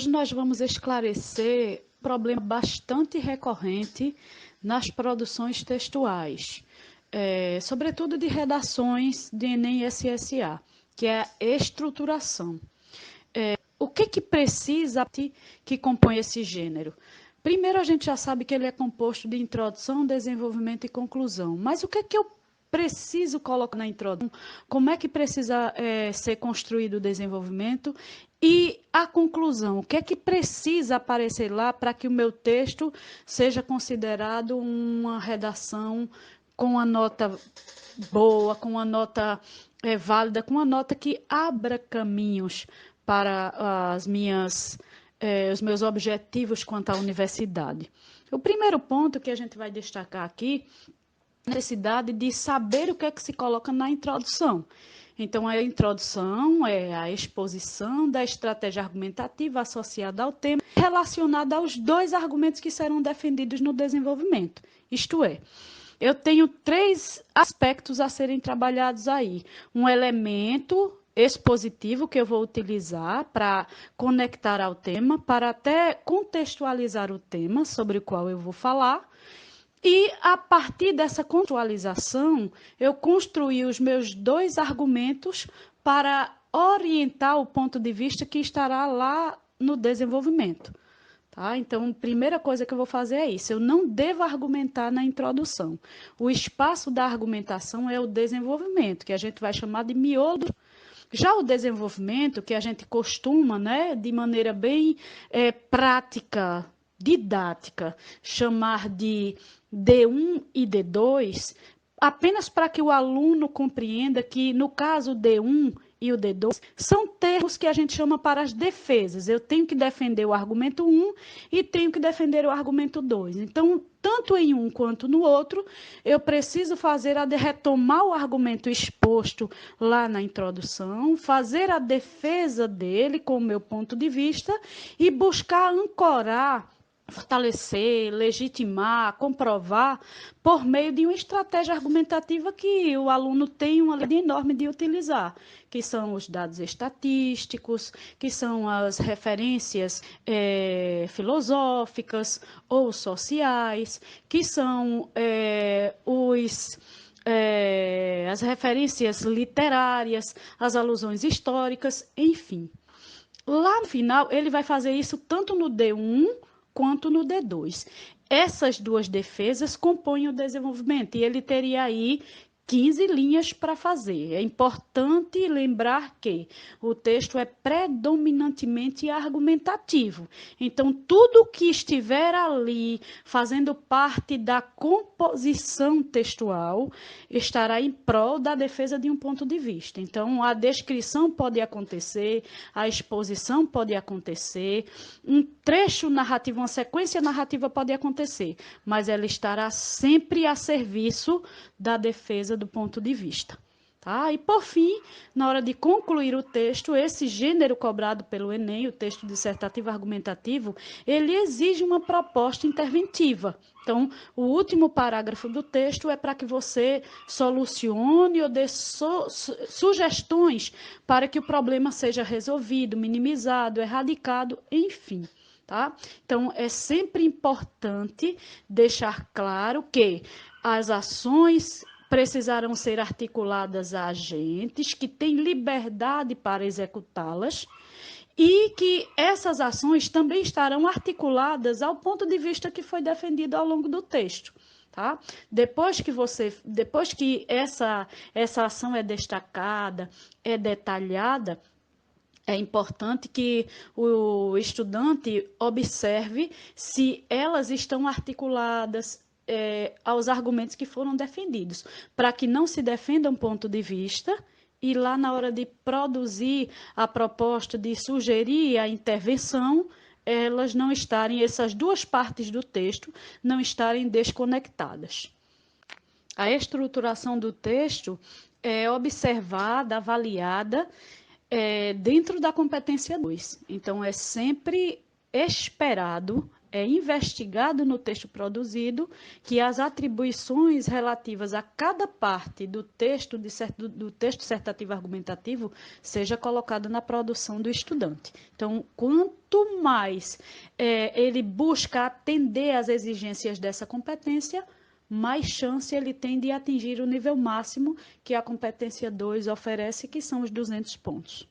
Hoje nós vamos esclarecer um problema bastante recorrente nas produções textuais, sobretudo de redações de Enem e SSA, que é a estruturação. O que precisa que compõe esse gênero? Primeiro, a gente já sabe que ele é composto de introdução, desenvolvimento e conclusão. Mas o que eu preciso colocar na introdução? Como é que precisa ser construído o desenvolvimento? E a conclusão? O que precisa aparecer lá para que o meu texto seja considerado uma redação com uma nota boa, com uma nota válida, com uma nota que abra caminhos para os meus objetivos quanto à universidade. O primeiro ponto que a gente vai destacar aqui é a necessidade de saber o que é que se coloca na introdução. Então, a introdução é a exposição da estratégia argumentativa associada ao tema, relacionada aos dois argumentos que serão defendidos no desenvolvimento. Isto é, eu tenho 3 aspectos a serem trabalhados aí. Um elemento expositivo que eu vou utilizar para conectar ao tema, para até contextualizar o tema sobre o qual eu vou falar. E, a partir dessa contextualização, eu construí os meus 2 argumentos para orientar o ponto de vista que estará lá no desenvolvimento. Tá? Então, a primeira coisa que eu vou fazer é isso. Eu não devo argumentar na introdução. O espaço da argumentação é o desenvolvimento, que a gente vai chamar de miolo. Já o desenvolvimento, que a gente costuma, né, de maneira bem prática, didática, chamar de D1 e D2, apenas para que o aluno compreenda que, no caso, o D1 e o D2 são termos que a gente chama para as defesas. Eu tenho que defender o argumento 1 e tenho que defender o argumento 2. Então, tanto em um quanto no outro, eu preciso fazer retomar o argumento exposto lá na introdução, fazer a defesa dele com o meu ponto de vista e buscar ancorar, fortalecer, legitimar, comprovar por meio de uma estratégia argumentativa que o aluno tem uma linha enorme de utilizar, que são os dados estatísticos, que são as referências filosóficas ou sociais, que são as referências literárias, as alusões históricas, enfim. Lá no final, ele vai fazer isso tanto no D1 quanto no D2. Essas 2 defesas compõem o desenvolvimento e ele teria aí 15 linhas para fazer. É importante lembrar que o texto é predominantemente argumentativo. Então, tudo que estiver ali fazendo parte da composição textual estará em prol da defesa de um ponto de vista. Então, a descrição pode acontecer, a exposição pode acontecer, um trecho narrativo, uma sequência narrativa pode acontecer, mas ela estará sempre a serviço da defesa do ponto de vista. Tá? E, por fim, na hora de concluir o texto, esse gênero cobrado pelo Enem, o texto dissertativo argumentativo, ele exige uma proposta interventiva. Então, o último parágrafo do texto é para que você solucione ou dê sugestões para que o problema seja resolvido, minimizado, erradicado, enfim. Tá? Então, é sempre importante deixar claro que as ações precisarão ser articuladas a agentes que têm liberdade para executá-las e que essas ações também estarão articuladas ao ponto de vista que foi defendido ao longo do texto. Tá? Depois que essa ação é destacada, é detalhada, é importante que o estudante observe se elas estão articuladas aos argumentos que foram defendidos, para que não se defenda um ponto de vista e lá na hora de produzir a proposta, de sugerir a intervenção, elas não estarem, essas 2 partes do texto não estarem desconectadas. A estruturação do texto é observada, avaliada dentro da competência 2. Então, é sempre esperado é investigado no texto produzido que as atribuições relativas a cada parte do texto, do texto dissertativo argumentativo seja colocada na produção do estudante. Então, quanto mais ele busca atender às exigências dessa competência, mais chance ele tem de atingir o nível máximo que a competência 2 oferece, que são os 200 pontos.